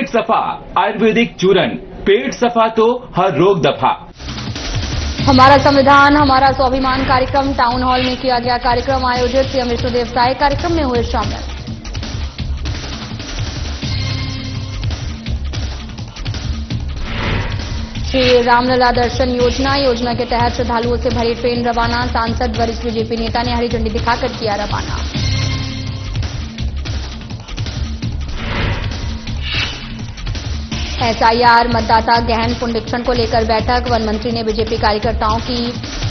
पेट सफा आयुर्वेदिक चूरन, पेट सफा तो हर रोग दफा। हमारा संविधान हमारा स्वाभिमान कार्यक्रम टाउन हॉल में किया गया कार्यक्रम आयोजित। सीएम विष्णुदेव साय कार्यक्रम में हुए शामिल। श्री रामलला दर्शन योजना के तहत श्रद्धालुओं से भरी ट्रेन रवाना। सांसद वरिष्ठ बीजेपी नेता ने हरी झंडी दिखाकर किया रवाना। एसआईआर मतदाता गहन पुनरीक्षण को लेकर बैठक। वन मंत्री ने बीजेपी कार्यकर्ताओं की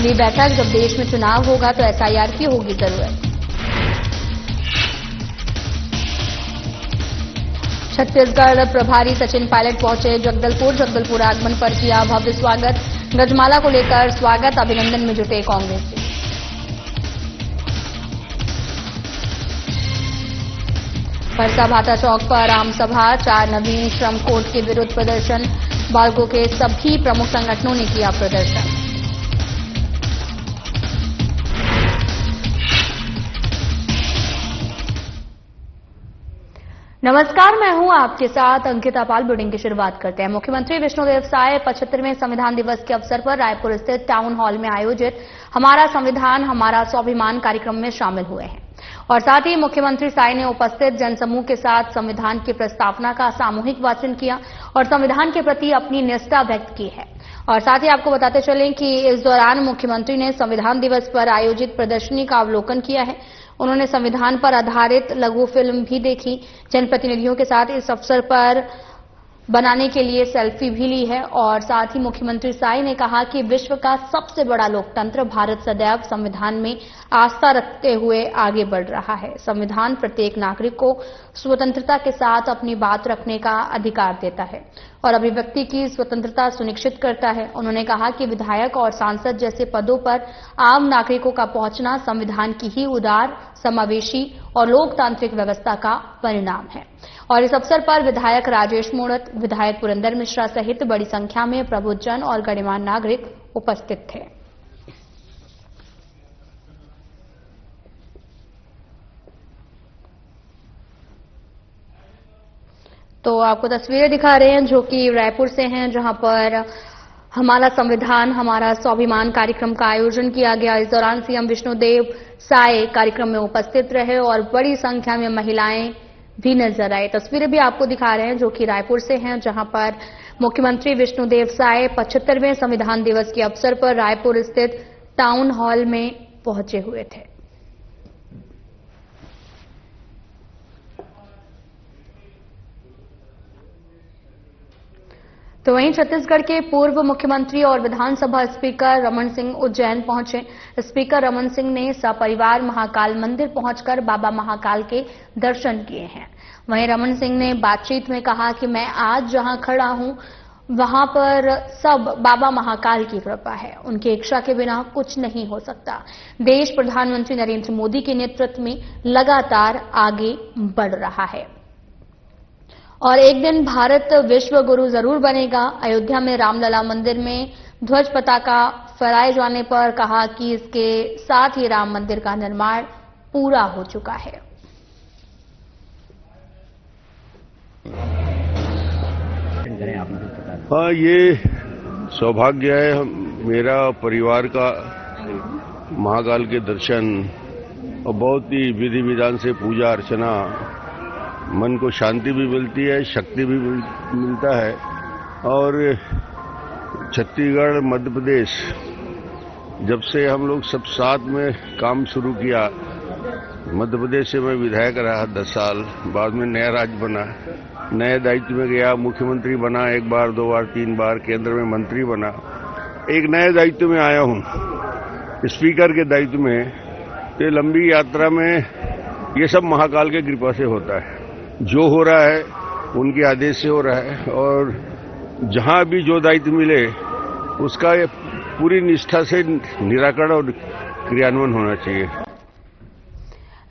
ली बैठक। जब देश में चुनाव होगा तो एसआईआर की होगी जरूरत। छत्तीसगढ़ प्रभारी सचिन पायलट पहुंचे जगदलपुर आगमन पर किया भव्य स्वागत। गजमाला को लेकर स्वागत अभिनंदन में जुटे कांग्रेसी। परसा भाटा चौक पर आम सभा। 4 नवीन श्रम कोड के विरुद्ध प्रदर्शन। बाल्को के सभी प्रमुख संगठनों ने किया प्रदर्शन। नमस्कार, मैं हूं आपके साथ अंकिता पाल। बुलेटिन की शुरुआत करते हैं। मुख्यमंत्री विष्णुदेव साय 75वें संविधान दिवस के अवसर पर रायपुर स्थित टाउन हॉल में आयोजित हमारा संविधान हमारा स्वाभिमान कार्यक्रम में शामिल हुए हैं और साथ ही मुख्यमंत्री साय ने उपस्थित जनसमूह के साथ संविधान की प्रस्तावना का सामूहिक वाचन किया और संविधान के प्रति अपनी निष्ठा व्यक्त की है। और साथ ही आपको बताते चलें कि इस दौरान मुख्यमंत्री ने संविधान दिवस पर आयोजित प्रदर्शनी का अवलोकन किया है। उन्होंने संविधान पर आधारित लघु फिल्म भी देखी। जनप्रतिनिधियों के साथ इस अवसर पर बनाने के लिए सेल्फी भी ली है। और साथ ही मुख्यमंत्री साय ने कहा कि विश्व का सबसे बड़ा लोकतंत्र भारत सदैव संविधान में आस्था रखते हुए आगे बढ़ रहा है। संविधान प्रत्येक नागरिक को स्वतंत्रता के साथ अपनी बात रखने का अधिकार देता है और अभिव्यक्ति की स्वतंत्रता सुनिश्चित करता है। उन्होंने कहा कि विधायक और सांसद जैसे पदों पर आम नागरिकों का पहुंचना संविधान की ही उदार, समावेशी और लोकतांत्रिक व्यवस्था का परिणाम है। और इस अवसर पर विधायक राजेश मूणत, विधायक पुरंदर मिश्रा सहित बड़ी संख्या में प्रबुद्धजन और गणमान्य नागरिक उपस्थित थे। तो आपको तस्वीरें दिखा रहे हैं जो कि रायपुर से हैं, जहां पर हमारा संविधान हमारा स्वाभिमान कार्यक्रम का आयोजन किया गया। इस दौरान सीएम विष्णुदेव साय कार्यक्रम में उपस्थित रहे और बड़ी संख्या में महिलाएं भी नजर आई। तस्वीरें भी आपको दिखा रहे हैं जो कि रायपुर से हैं, जहां पर मुख्यमंत्री विष्णुदेव साय 75वें संविधान दिवस के अवसर पर रायपुर स्थित टाउन हॉल में पहुंचे हुए थे। तो वहीं छत्तीसगढ़ के पूर्व मुख्यमंत्री और विधानसभा स्पीकर रमन सिंह उज्जैन पहुंचे। स्पीकर रमन सिंह ने सपरिवार महाकाल मंदिर पहुंचकर बाबा महाकाल के दर्शन किए हैं। वहीं रमन सिंह ने बातचीत में कहा कि मैं आज जहां खड़ा हूं वहां पर सब बाबा महाकाल की कृपा है। उनकी इच्छा के बिना कुछ नहीं हो सकता। देश प्रधानमंत्री नरेंद्र मोदी के नेतृत्व में लगातार आगे बढ़ रहा है और एक दिन भारत विश्व गुरु जरूर बनेगा। अयोध्या में रामलला मंदिर में ध्वज पताका फहराए जाने पर कहा कि इसके साथ ही राम मंदिर का निर्माण पूरा हो चुका है। हाँ, ये सौभाग्य है मेरा परिवार का महाकाल के दर्शन और बहुत ही विधि विधान से पूजा अर्चना। मन को शांति भी मिलती है, शक्ति भी मिलता है। और छत्तीसगढ़ मध्य प्रदेश जब से हम लोग सब साथ में काम शुरू किया, मध्य प्रदेश से मैं विधायक रहा 10 साल, बाद में नया राज्य बना, नए दायित्व में गया, मुख्यमंत्री बना 1 बार 2 बार 3 बार, केंद्र में मंत्री बना, एक नए दायित्व में आया हूं, स्पीकर के दायित्व में। ये लंबी यात्रा में ये सब महाकाल के कृपा से होता है। जो हो रहा है उनके आदेश से हो रहा है और जहां भी जो दायित्व मिले उसका पूरी निष्ठा से निराकरण और क्रियान्वयन होना चाहिए।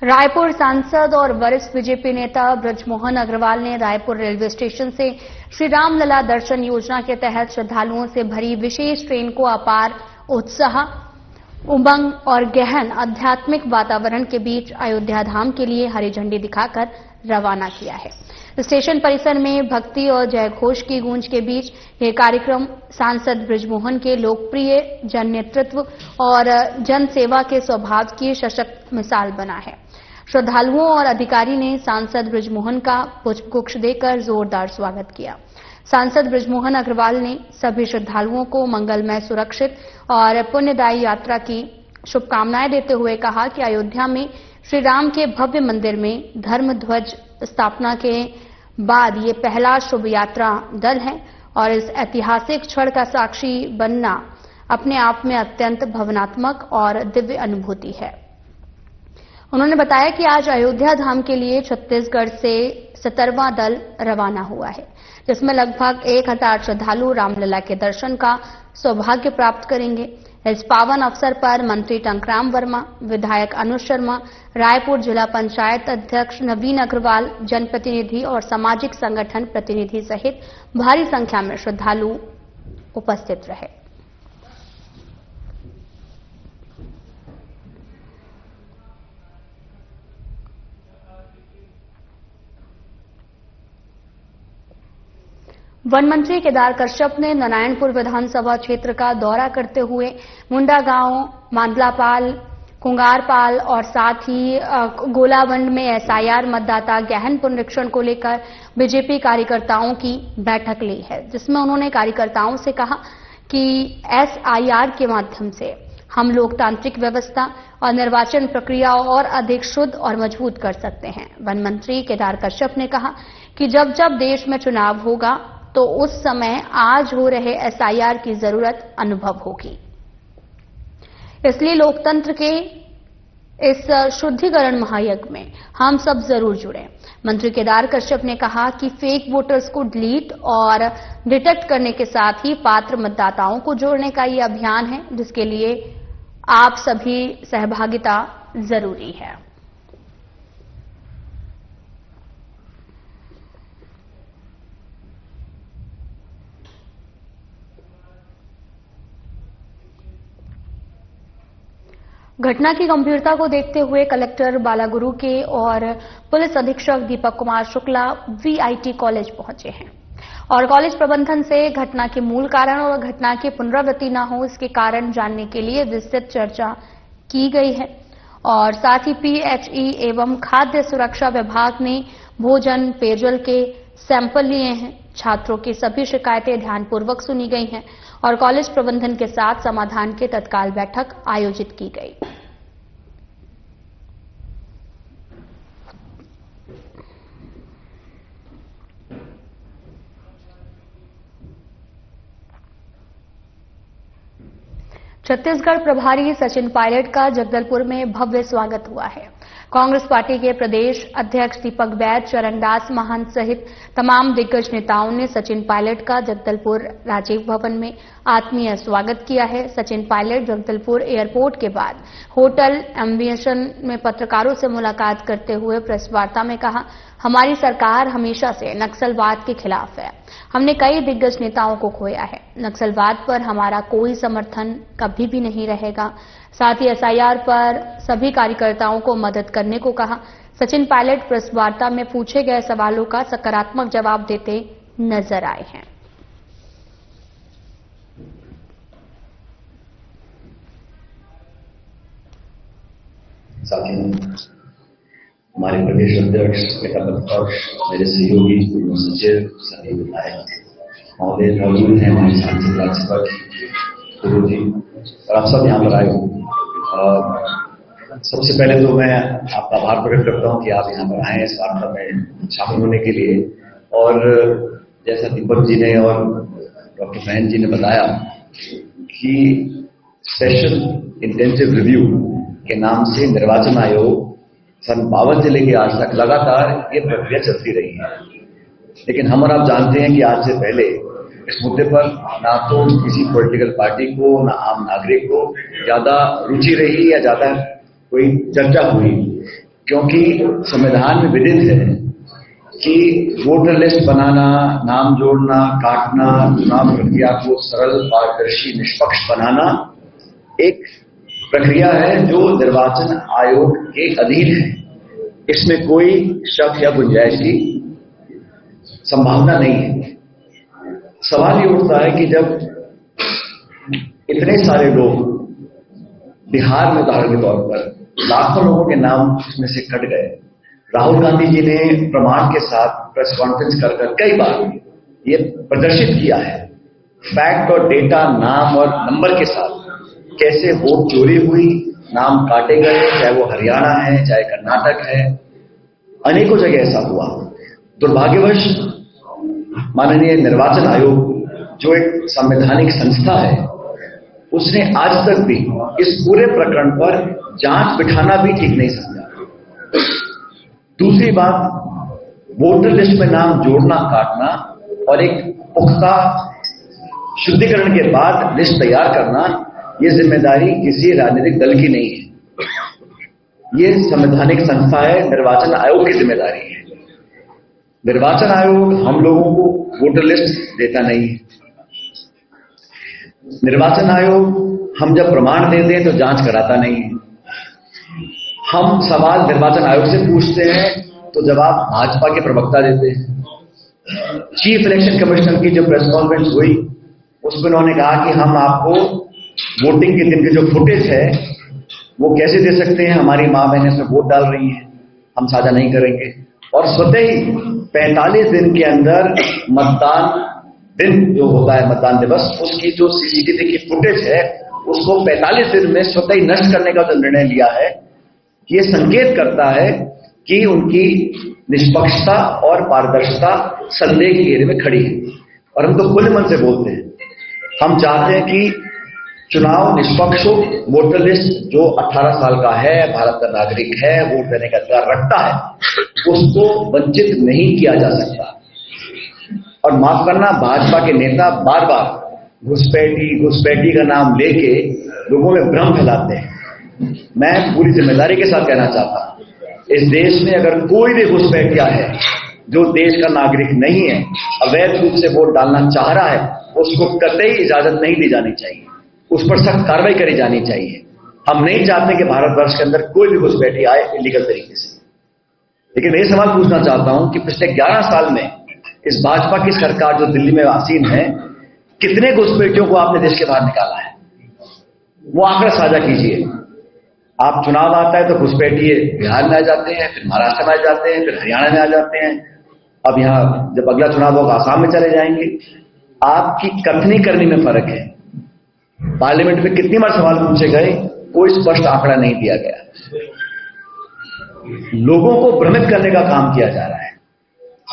रायपुर सांसद और वरिष्ठ बीजेपी नेता ब्रजमोहन अग्रवाल ने रायपुर रेलवे स्टेशन से श्री रामलला दर्शन योजना के तहत श्रद्धालुओं से भरी विशेष ट्रेन को अपार उत्साह, उमंग और गहन आध्यात्मिक वातावरण के बीच अयोध्या धाम के लिए हरी झंडी दिखाकर रवाना किया है। स्टेशन परिसर में भक्ति और जयघोष की गूंज के बीच यह कार्यक्रम सांसद बृजमोहन के लोकप्रिय जन नेतृत्व और जन सेवा के स्वभाव की सशक्त मिसाल बना है। श्रद्धालुओं और अधिकारी ने सांसद बृजमोहन का पुष्पगुच्छ देकर जोरदार स्वागत किया। सांसद बृजमोहन अग्रवाल ने सभी श्रद्धालुओं को मंगलमय, सुरक्षित और पुण्यदायी यात्रा की शुभकामनाएं देते हुए कहा कि अयोध्या में श्री राम के भव्य मंदिर में धर्म ध्वज स्थापना के बाद ये पहला शुभ यात्रा दल है और इस ऐतिहासिक क्षण का साक्षी बनना अपने आप में अत्यंत भावनात्मक और दिव्य अनुभूति है। उन्होंने बताया कि आज अयोध्या धाम के लिए छत्तीसगढ़ से 17वां दल रवाना हुआ है, जिसमें लगभग 1000 श्रद्धालु रामलला के दर्शन का सौभाग्य प्राप्त करेंगे। इस पावन अवसर पर मंत्री टंकराम वर्मा, विधायक अनुज शर्मा, रायपुर जिला पंचायत अध्यक्ष नवीन अग्रवाल, जनप्रतिनिधि और सामाजिक संगठन प्रतिनिधि सहित भारी संख्या में श्रद्धालु उपस्थित रहे। वन मंत्री केदार कश्यप ने नारायणपुर विधानसभा क्षेत्र का दौरा करते हुए मुंडा गांव, मांदलापाल, कुंगारपाल और साथ ही गोलावंड में एसआईआर मतदाता गहन पुनरीक्षण को लेकर बीजेपी कार्यकर्ताओं की बैठक ली है, जिसमें उन्होंने कार्यकर्ताओं से कहा कि एसआईआर के माध्यम से हम लोकतांत्रिक व्यवस्था और निर्वाचन प्रक्रिया और अधिक शुद्ध और मजबूत कर सकते हैं। वन मंत्री केदार कश्यप ने कहा कि जब जब देश में चुनाव होगा तो उस समय आज हो रहे एसआईआर की जरूरत अनुभव होगी, इसलिए लोकतंत्र के इस शुद्धिकरण महायज्ञ में हम सब जरूर जुड़ें। मंत्री केदार कश्यप ने कहा कि फेक वोटर्स को डिलीट और डिटेक्ट करने के साथ ही पात्र मतदाताओं को जोड़ने का ये अभियान है, जिसके लिए आप सभी सहभागिता जरूरी है। घटना की गंभीरता को देखते हुए कलेक्टर बालागुरु के और पुलिस अधीक्षक दीपक कुमार शुक्ला वीआईटी कॉलेज पहुंचे हैं और कॉलेज प्रबंधन से घटना के मूल कारण और घटना की पुनरावृत्ति न हो इसके कारण जानने के लिए विस्तृत चर्चा की गई है। और साथ ही पीएचई एवं खाद्य सुरक्षा विभाग ने भोजन पेयजल के सैंपल लिए हैं। छात्रों की सभी शिकायतें ध्यानपूर्वक सुनी गई हैं और कॉलेज प्रबंधन के साथ समाधान की तत्काल बैठक आयोजित की गई। छत्तीसगढ़ प्रभारी सचिन पायलट का जगदलपुर में भव्य स्वागत हुआ है। कांग्रेस पार्टी के प्रदेश अध्यक्ष दीपक बैद, चरणदास महंत सहित तमाम दिग्गज नेताओं ने सचिन पायलट का जगदलपुर राजीव भवन में आत्मीय स्वागत किया है। सचिन पायलट जगदलपुर एयरपोर्ट के बाद होटल एम्बिएशन में पत्रकारों से मुलाकात करते हुए प्रेस वार्ता में कहा, हमारी सरकार हमेशा से नक्सलवाद के खिलाफ है। हमने कई दिग्गज नेताओं को खोया है। नक्सलवाद पर हमारा कोई समर्थन कभी भी नहीं रहेगा। साथ ही एसआईआर पर सभी कार्यकर्ताओं को मदद करने को कहा। सचिन पायलट प्रेस वार्ता में पूछे गए सवालों का सकारात्मक जवाब देते नजर आए हैं। साथियों, हमारे प्रदेश अध्यक्ष, नेता प्रतिपक्ष, मेरे सहयोगी, पूर्व सचिव, सभी विधायक महोदय मौजूद हैं, हमारे सांसद राज्यसभा गुरु जी और आप सब यहाँ पर आए हो। सबसे पहले तो मैं आपका आभार प्रकट करता हूँ कि आप यहाँ पर आए इस वार्ता में शामिल होने के लिए। और जैसा दीपक जी ने और डॉक्टर फहन जी ने बताया कि स्पेशल इंटेंसिव रिव्यू के नाम से निर्वाचन आयोग सन 52 से लेकर आज तक लगातार ये प्रक्रिया चलती रही है। लेकिन हम और आप जानते हैं कि आज से पहले इस मुद्दे पर ना तो किसी पॉलिटिकल पार्टी को ना आम नागरिक को ज्यादा रुचि रही या ज्यादा कोई चर्चा हुई, क्योंकि संविधान में विदित है कि वोटर लिस्ट बनाना, नाम जोड़ना, काटना, चुनाव प्रक्रिया को सरल, पारदर्शी, निष्पक्ष बनाना एक प्रक्रिया है जो निर्वाचन आयोग के अधीन है। इसमें कोई शक या गुंजाइश की संभावना नहीं है। सवाल ये उठता है कि जब इतने सारे लोग बिहार में उदाहरण के तौर पर लाखों लोगों के नाम इसमें से कट गए, राहुल गांधी जी ने प्रमाण के साथ प्रेस कॉन्फ्रेंस कर कई बार ये प्रदर्शित किया है, फैक्ट और डेटा, नाम और नंबर के साथ कैसे वोट चोरी हुई, नाम काटे गए, चाहे वो हरियाणा है चाहे कर्नाटक है, अनेकों जगह ऐसा हुआ। दुर्भाग्यवश माननीय निर्वाचन आयोग जो एक संवैधानिक संस्था है, उसने आज तक भी इस पूरे प्रकरण पर जांच बिठाना भी ठीक नहीं समझा। दूसरी बात, वोटर लिस्ट में नाम जोड़ना काटना और एक पुख्ता शुद्धिकरण के बाद लिस्ट तैयार करना, ये जिम्मेदारी किसी राजनीतिक दल की नहीं है। ये संवैधानिक संस्था है, निर्वाचन आयोग की जिम्मेदारी है। निर्वाचन आयोग हम लोगों को वोटर लिस्ट देता नहीं है। निर्वाचन आयोग हम जब प्रमाण देते हैं तो जांच कराता नहीं है। हम सवाल निर्वाचन आयोग से पूछते हैं तो जवाब भाजपा के प्रवक्ता देते हैं। चीफ इलेक्शन कमिश्नर की जो प्रेस कॉन्फ्रेंस हुई उसमें उन्होंने कहा कि हम आपको वोटिंग के दिन की जो फुटेज है वो कैसे दे सकते हैं, हमारी मां बहनें इसमें वोट डाल रही हैं, हम साझा नहीं करेंगे। और स्वतः ही 45 दिन के अंदर मतदान दिन जो होता है, मतदान दिवस, उसकी जो सीसीटीवी की फुटेज है उसको 45 दिन में स्वतः ही नष्ट करने का जो निर्णय लिया है, ये संकेत करता है कि उनकी निष्पक्षता और पारदर्शिता संदेह के घेरे में खड़ी है। और हम तो खुले मन से बोलते हैं, हम चाहते हैं कि चुनाव निष्पक्ष हो, वोटर लिस्ट जो 18 साल का है, भारत का नागरिक है, वोट देने का अधिकार रखता है, उसको वंचित नहीं किया जा सकता। और माफ करना, भाजपा के नेता बार बार घुसपैठी का नाम लेके लोगों में भ्रम फैलाते हैं। मैं पूरी जिम्मेदारी के साथ कहना चाहता हूं, इस देश में अगर कोई भी घुसपैठिया है जो देश का नागरिक नहीं है, अवैध रूप से वोट डालना चाह रहा है, उसको कतई इजाजत नहीं दी जानी चाहिए, उस पर सख्त कार्रवाई करी जानी चाहिए। हम नहीं चाहते कि भारतवर्ष के अंदर कोई भी घुसपैठी आए इलीगल तरीके से। लेकिन मैं ये सवाल पूछना चाहता हूं कि पिछले 11 साल में इस भाजपा की सरकार जो दिल्ली में आसीन है, कितने घुसपैठियों को आपने देश के बाहर निकाला है? वो आंकड़ा साझा कीजिए। आप चुनाव आता है तो घुसपैठिए बिहार में आ जाते हैं, फिर महाराष्ट्र में आ जाते हैं, फिर हरियाणा में आ जाते हैं, अब यहां जब अगला चुनाव होगा आसाम में चले जाएंगे। आपकी कथनी करनी में फर्क है। पार्लियामेंट में कितनी बार सवाल पूछे गए, कोई स्पष्ट आंकड़ा नहीं दिया गया। लोगों को भ्रमित करने का काम किया जा रहा है।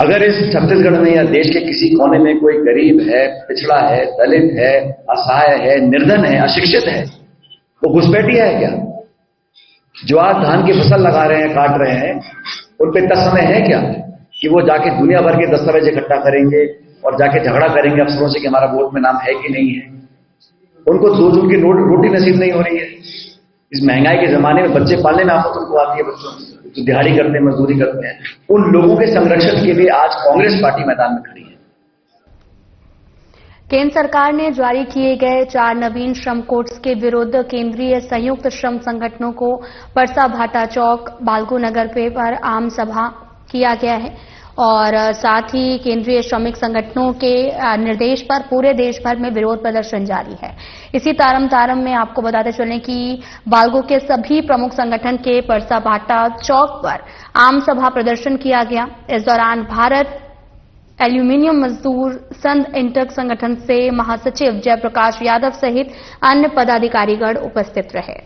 अगर इस छत्तीसगढ़ में या देश के किसी कोने में कोई गरीब है, पिछड़ा है, दलित है, असहाय है, निर्धन है, अशिक्षित है, वो घुसपैठिया है क्या? जो आज धान की फसल लगा रहे हैं, काट रहे हैं, उन पे इतना समय है क्या कि वो जाके दुनिया भर के दस्तावेज इकट्ठा करेंगे और जाके झगड़ा करेंगे अफसरों से कि हमारा वोट में नाम है कि नहीं है? उनको 2 जून की रोटी नसीब नहीं हो रही है। इस महंगाई के जमाने में बच्चे पालने में आफत उनको आती है, बच्चों जो दिहाड़ी करते हैं, मजदूरी करते हैं, उन लोगों के संरक्षण के लिए आज कांग्रेस पार्टी मैदान में खड़ी है। केंद्र सरकार ने जारी किए गए 4 नवीन श्रम कोड्स के विरुद्ध केंद्रीय संयुक्त श्रम संगठनों को परसा भाटा चौक, बालगू नगर पर आम सभा किया गया है और साथ ही केंद्रीय श्रमिक संगठनों के निर्देश पर पूरे देश भर में विरोध प्रदर्शन जारी है। इसी तारम में आपको बताते चलें कि बालगू के सभी प्रमुख संगठन के परसा भाटा चौक पर आम सभा प्रदर्शन किया गया। इस दौरान भारत एल्यूमिनियम मजदूर संघ इंटक संगठन से महासचिव जयप्रकाश यादव सहित अन्य पदाधिकारीगण उपस्थित रहे।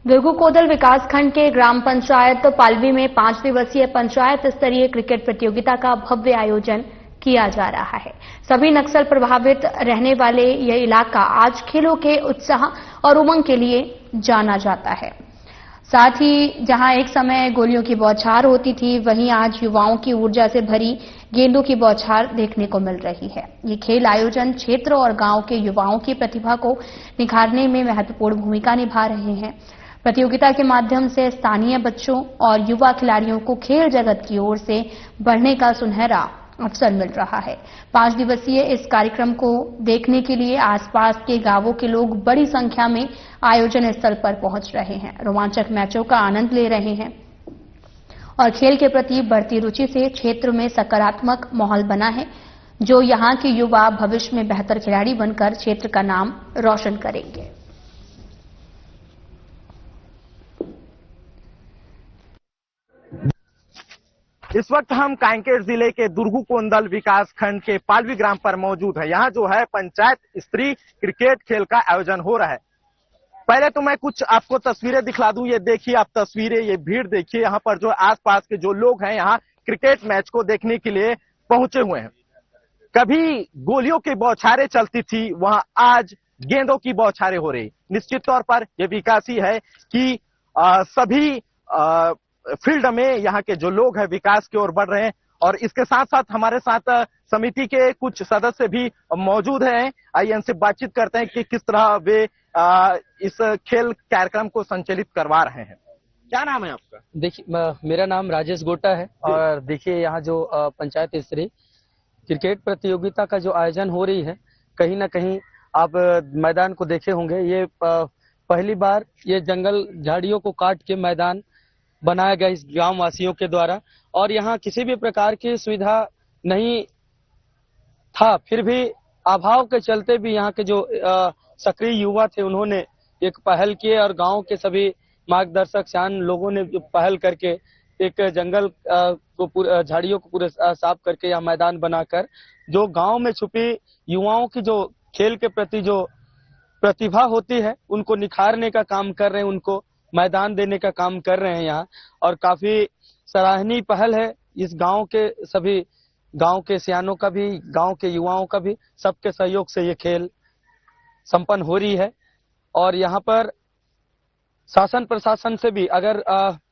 दुर्गू कोदल विकासखंड के ग्राम पंचायत पालवी में 5 दिवसीय पंचायत स्तरीय क्रिकेट प्रतियोगिता का भव्य आयोजन किया जा रहा है। सभी नक्सल प्रभावित रहने वाले यह इलाका आज खेलों के उत्साह और उमंग के लिए जाना जाता है। साथ ही जहां एक समय गोलियों की बौछार होती थी, वहीं आज युवाओं की ऊर्जा से भरी गेंदों की बौछार देखने को मिल रही है। ये खेल आयोजन क्षेत्र और गांव के युवाओं की प्रतिभा को निखारने में महत्वपूर्ण भूमिका निभा रहे हैं। प्रतियोगिता के माध्यम से स्थानीय बच्चों और युवा खिलाड़ियों को खेल जगत की ओर से बढ़ने का सुनहरा अवसर मिल रहा है। 5 दिवसीय इस कार्यक्रम को देखने के लिए आसपास के गांवों के लोग बड़ी संख्या में आयोजन स्थल पर पहुंच रहे हैं, रोमांचक मैचों का आनंद ले रहे हैं और खेल के प्रति बढ़ती रुचि से क्षेत्र में सकारात्मक माहौल बना है, जो यहां के युवा भविष्य में बेहतर खिलाड़ी बनकर क्षेत्र का नाम रोशन करेंगे। इस वक्त हम कांकेर जिले के दुर्गुकोंदल विकास खंड के पालवी ग्राम पर मौजूद है। यहाँ जो है पंचायत स्तरीय क्रिकेट खेल का आयोजन हो रहा है। पहले तो मैं कुछ आपको तस्वीरें दिखला दूं। ये देखिए आप तस्वीरें, ये भीड़ देखिए। यहाँ पर जो आसपास के जो लोग हैं यहाँ क्रिकेट मैच को देखने के लिए पहुंचे हुए हैं। कभी गोलियों की बौछारें चलती थी, वहां आज गेंदों की बौछारें हो रही। निश्चित तौर पर यह विकास ही है कि सभी फील्ड में यहाँ के जो लोग हैं विकास की ओर बढ़ रहे हैं। और इसके साथ साथ हमारे साथ समिति के कुछ सदस्य भी मौजूद हैं। आइए इनसे बातचीत करते हैं कि किस तरह वे इस खेल कार्यक्रम को संचालित करवा रहे हैं। क्या नाम है आपका? देखिए, मेरा नाम राजेश गोटा है। और देखिए यहाँ जो पंचायत स्तरीय क्रिकेट प्रतियोगिता का जो आयोजन हो रही है, कहीं ना कहीं आप मैदान को देखे होंगे। ये पहली बार ये जंगल झाड़ियों को काट के मैदान बनाया गया इस गांव वासियों के द्वारा। और यहाँ किसी भी प्रकार की सुविधा नहीं था, फिर भी अभाव के चलते भी यहाँ के जो सक्रिय युवा थे उन्होंने एक पहल की और गांव के सभी मार्गदर्शक शान लोगों ने पहल करके एक जंगल को झाड़ियों को पूरे साफ करके यह मैदान बनाकर जो गांव में छुपी युवाओं की जो खेल के प्रति जो प्रतिभा होती है उनको निखारने का काम कर रहे हैं, उनको मैदान देने का काम कर रहे हैं यहाँ। और काफी सराहनीय पहल है। इस गांव के सभी गांव के सियानों का भी, गांव के युवाओं का भी, सबके सहयोग से ये खेल संपन्न हो रही है। और यहाँ पर शासन प्रशासन से भी अगर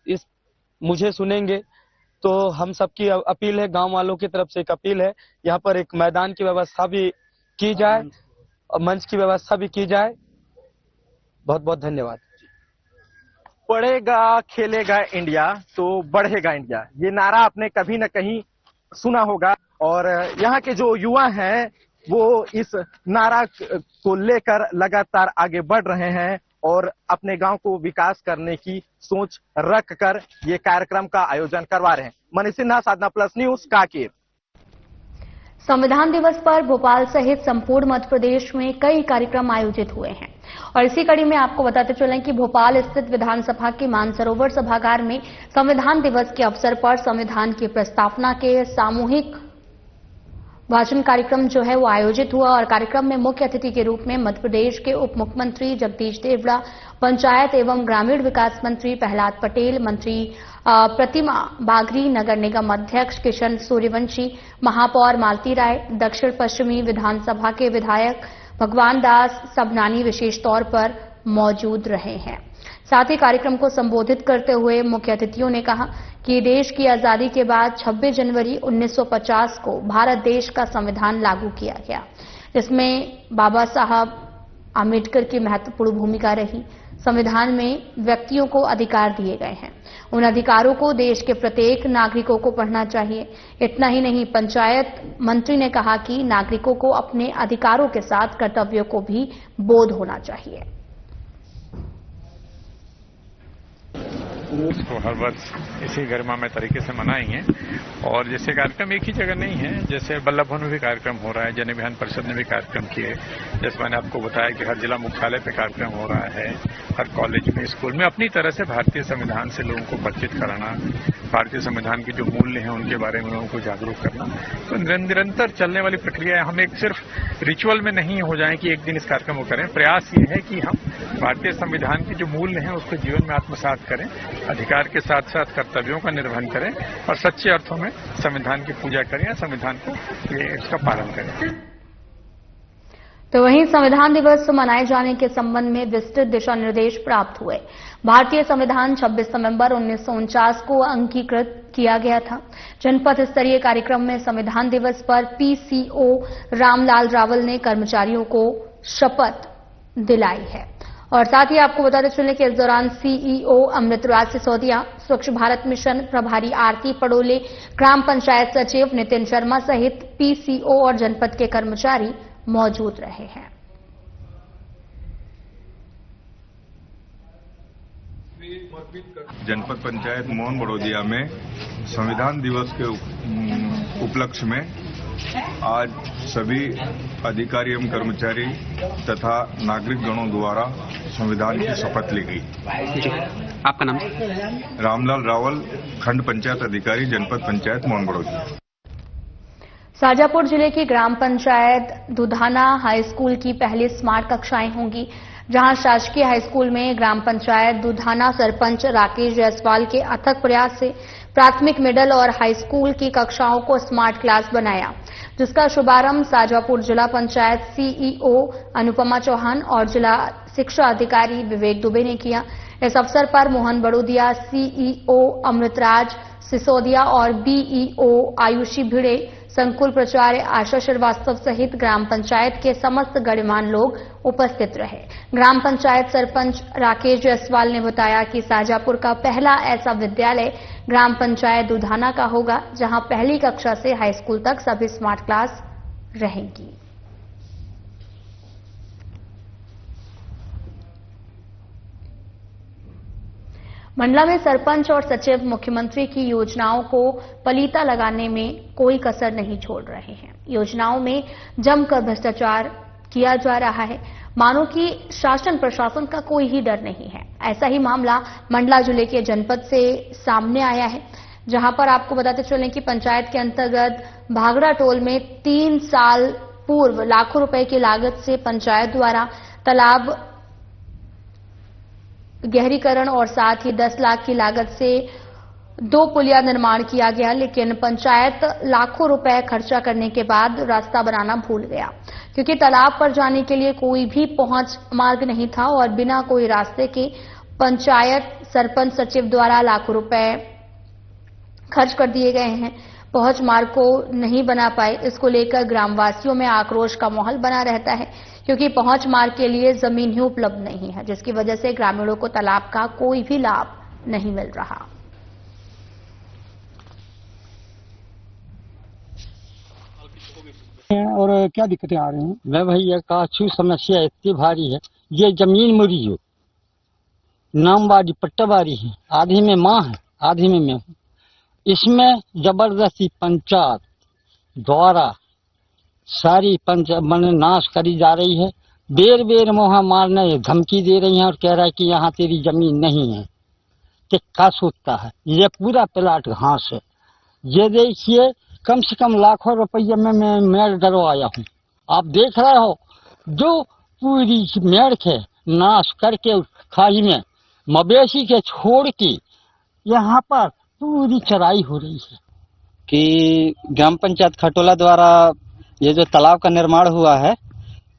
इस मुझे सुनेंगे तो हम सबकी अपील है, गांव वालों की तरफ से एक अपील है, यहाँ पर एक मैदान की व्यवस्था भी की जाए और मंच की व्यवस्था भी की जाए। बहुत बहुत धन्यवाद। पढ़ेगा खेलेगा इंडिया तो बढ़ेगा इंडिया, ये नारा आपने कभी न कहीं सुना होगा। और यहाँ के जो युवा हैं वो इस नारा को लेकर लगातार आगे बढ़ रहे हैं और अपने गांव को विकास करने की सोच रख कर ये कार्यक्रम का आयोजन करवा रहे हैं। मनीष सिन्हा, साधना प्लस न्यूज, कांकेर। संविधान दिवस पर भोपाल सहित संपूर्ण मध्य प्रदेश में कई कार्यक्रम आयोजित हुए हैं और इसी कड़ी में आपको बताते चलें कि भोपाल स्थित विधानसभा के मानसरोवर सभागार में संविधान दिवस के अवसर पर संविधान की प्रस्तावना के सामूहिक भाषण कार्यक्रम जो है वो आयोजित हुआ और कार्यक्रम में मुख्य अतिथि के रूप में मध्य प्रदेश के उप मुख्यमंत्री जगदीश देवड़ा, पंचायत एवं ग्रामीण विकास मंत्री प्रहलाद पटेल, मंत्री प्रतिमा बागरी, नगर निगम अध्यक्ष किशन सूर्यवंशी, महापौर मालती राय, दक्षिण पश्चिमी विधानसभा के विधायक भगवान दास सबनानी विशेष तौर पर मौजूद रहे हैं। साथ ही कार्यक्रम को संबोधित करते हुए मुख्य अतिथियों ने कहा कि देश की आजादी के बाद 26 जनवरी 1950 को भारत देश का संविधान लागू किया गया, जिसमें बाबा साहब आम्बेडकर की महत्वपूर्ण भूमिका रही। संविधान में व्यक्तियों को अधिकार दिए गए हैं, उन अधिकारों को देश के प्रत्येक नागरिकों को पढ़ना चाहिए। इतना ही नहीं, पंचायत मंत्री ने कहा कि नागरिकों को अपने अधिकारों के साथ कर्तव्यों को भी बोध होना चाहिए। को हर वर्ष इसी गरिमामय तरीके से मनाई है और जैसे कार्यक्रम एक ही जगह नहीं है, जैसे वल्लभ भवन में भी कार्यक्रम हो रहा है, जन अभियान परिषद ने भी कार्यक्रम किए, जैसे मैंने आपको बताया कि हर जिला मुख्यालय पे कार्यक्रम हो रहा है, हर कॉलेज में, स्कूल में अपनी तरह से भारतीय संविधान से लोगों को परिचित कराना, भारतीय संविधान के जो मूल्य हैं उनके बारे में लोगों को जागरूक करना। तो निरंतर चलने वाली प्रक्रिया है। हम एक सिर्फ रिचुअल में नहीं हो जाए कि एक दिन इस कार्यक्रम को करें। प्रयास ये है कि हम भारतीय संविधान के जो मूल्य हैं उसको जीवन में आत्मसात करें, अधिकार के साथ साथ कर्तव्यों का निर्वहन करें और सच्चे अर्थों में संविधान की पूजा करें, संविधान को इसका पालन करें। तो वहीं संविधान दिवस मनाए जाने के संबंध में विस्तृत दिशा निर्देश प्राप्त हुए। भारतीय संविधान 26 नवंबर 1949 को अंगीकृत किया गया था। जनपद स्तरीय कार्यक्रम में संविधान दिवस पर पीसीओ रामलाल रावल ने कर्मचारियों को शपथ दिलाई है और साथ ही आपको बताते चलें कि इस दौरान सीईओ अमृतराज सिसोदिया, स्वच्छ भारत मिशन प्रभारी आरती पडोले, ग्राम पंचायत सचिव नितिन शर्मा सहित पीसीओ और जनपद के कर्मचारी मौजूद रहे हैं। जनपद पंचायत मोहन बड़ोदिया में संविधान दिवस के उपलक्ष्य में आज सभी अधिकारी एवं कर्मचारी तथा नागरिक गणों द्वारा संविधान की शपथ ली गई। आपका नाम? रामलाल रावल, खंड पंचायत अधिकारी, जनपद पंचायत मोहन बड़ोदिया। शाजापुर जिले की ग्राम पंचायत दुधाना हाई स्कूल की पहली स्मार्ट कक्षाएं होंगी, जहां शासकीय हाई स्कूल में ग्राम पंचायत दुधाना सरपंच राकेश जायसवाल के अथक प्रयास से प्राथमिक, मिडिल और हाई स्कूल की कक्षाओं को स्मार्ट क्लास बनाया, जिसका शुभारंभ शाजापुर जिला पंचायत सीईओ अनुपमा चौहान और जिला शिक्षा अधिकारी विवेक दुबे ने किया। इस अवसर पर मोहन बड़ोदिया, सीईओ अमृतराज सिसोदिया और बीईओ आयुषी भिड़े, संकुल प्राचार्य आशा श्रीवास्तव सहित ग्राम पंचायत के समस्त गणमान्य लोग उपस्थित रहे। ग्राम पंचायत सरपंच राकेश जायसवाल ने बताया कि शाजापुर का पहला ऐसा विद्यालय ग्राम पंचायत दुधाना का होगा, जहां पहली कक्षा से हाई स्कूल तक सभी स्मार्ट क्लास रहेंगी। मंडला में सरपंच और सचिव मुख्यमंत्री की योजनाओं को पलीता लगाने में कोई कसर नहीं छोड़ रहे हैं। योजनाओं में जमकर भ्रष्टाचार किया जा रहा है, मानो कि शासन प्रशासन का कोई ही डर नहीं है। ऐसा ही मामला मंडला जिले के जनपद से सामने आया है, जहां पर आपको बताते चलें कि पंचायत के अंतर्गत भागड़ा टोल में 3 साल पूर्व लाखों रुपए की लागत से पंचायत द्वारा तालाब गहरीकरण और साथ ही 10 लाख की लागत से 2 पुलिया निर्माण किया गया, लेकिन पंचायत लाखों रुपए खर्चा करने के बाद रास्ता बनाना भूल गया, क्योंकि तालाब पर जाने के लिए कोई भी पहुंच मार्ग नहीं था और बिना कोई रास्ते के पंचायत सरपंच सचिव द्वारा लाखों रुपए खर्च कर दिए गए हैं। पहुंच मार्ग को नहीं बना पाए, इसको लेकर ग्रामवासियों में आक्रोश का माहौल बना रहता है, क्योंकि पहुंच मार्ग के लिए जमीन ही उपलब्ध नहीं है, जिसकी वजह से ग्रामीणों को तालाब का कोई भी लाभ नहीं मिल रहा। और क्या दिक्कतें आ रही हैं? मैं भैया काछू समस्या इतनी भारी है, ये जमीन मुरी हो, नामवारी पट्टावारी है, आधी में माँ है, आधी में मैं हूँ। इसमें जबरदस्ती पंचायत द्वारा सारी मन नाश करी जा रही है। बेर बेर मोहा मारने धमकी दे रही हैं और कह रहा है कि यहाँ तेरी जमीन नहीं है। तो क्या सोचता है? ये पूरा प्लाट घास है। ये देखिए, कम से कम लाखों रुपये में मैं मेड़ डरवाया हूँ। आप देख रहे हो, जो पूरी मेड़ के नाश करके खाई में मवेशी के छोड़ के यहाँ पर पूरी चराई हो रही है। कि ग्राम पंचायत खटोला द्वारा ये जो तालाब का निर्माण हुआ है,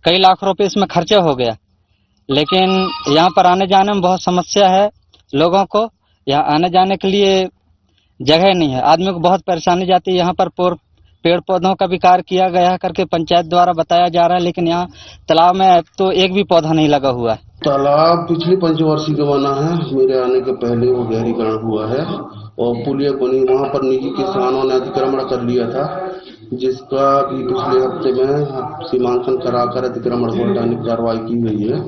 कई लाख रुपए इसमें खर्चा हो गया, लेकिन यहाँ पर आने जाने में बहुत समस्या है। लोगों को यहाँ आने जाने के लिए जगह नहीं है, आदमी को बहुत परेशानी जाती है। यहाँ पर पेड़ पौधों का भी कार्य किया गया करके पंचायत द्वारा बताया जा रहा है, लेकिन यहाँ तालाब में तो एक भी पौधा नहीं लगा हुआ है। तालाब पिछली पंचवर्षीय का बना है, मेरे आने के पहले वो गहरीकरण हुआ है और पुलिया बनी। वहाँ पर निजी किसानों ने अतिक्रमण कर लिया था, जिसका भी पिछले हफ्ते में सीमांकन कराकर अतिक्रमण को हटाने की कार्रवाई की गई है।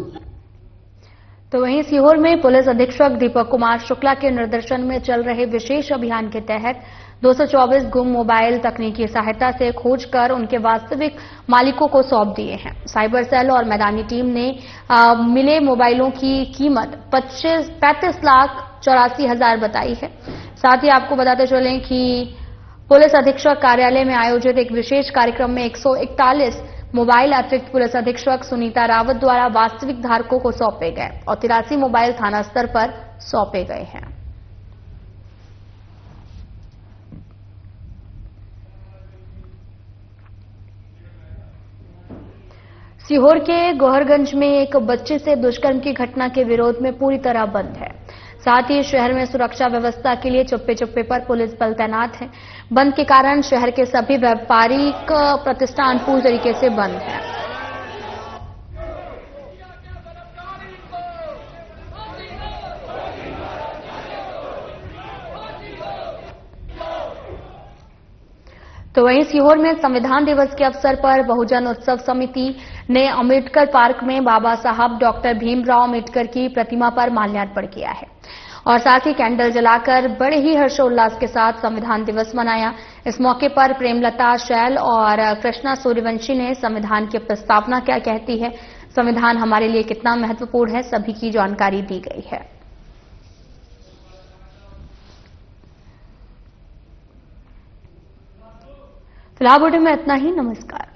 तो वहीं सीहोर में पुलिस अधीक्षक दीपक कुमार शुक्ला के निर्देशन में चल रहे विशेष अभियान के तहत 224 गुम मोबाइल तकनीकी सहायता से खोजकर उनके वास्तविक मालिकों को सौंप दिए हैं। साइबर सेल और मैदानी टीम ने मिले मोबाइलों की कीमत 35,84,हजार बताई है। साथ ही आपको बताते चलें कि पुलिस अधीक्षक कार्यालय में आयोजित एक विशेष कार्यक्रम में 141 मोबाइल अतिरिक्त पुलिस अधीक्षक सुनीता रावत द्वारा वास्तविक धारकों को सौंपे गए और 83 मोबाइल थाना स्तर पर सौंपे गए हैं। सीहोर के गोहरगंज में एक बच्चे से दुष्कर्म की घटना के विरोध में पूरी तरह बंद है। साथ ही शहर में सुरक्षा व्यवस्था के लिए चुप्पे चुप्पे पर पुलिस बल तैनात है। बंद के कारण शहर के सभी व्यापारिक प्रतिष्ठान पूरी तरीके से बंद हैं। तो वहीं सीहोर में संविधान दिवस के अवसर पर बहुजन उत्सव समिति ने अम्बेडकर पार्क में बाबा साहब डॉक्टर भीमराव अम्बेडकर की प्रतिमा पर माल्यार्पण किया है और साथ ही कैंडल जलाकर बड़े ही हर्षोल्लास के साथ संविधान दिवस मनाया। इस मौके पर प्रेमलता शैल और कृष्णा सूर्यवंशी ने संविधान की प्रस्तावना क्या कहती है, संविधान हमारे लिए कितना महत्वपूर्ण है, सभी की जानकारी दी गई है। फिलहाल बुलेटिन में इतना ही। नमस्कार।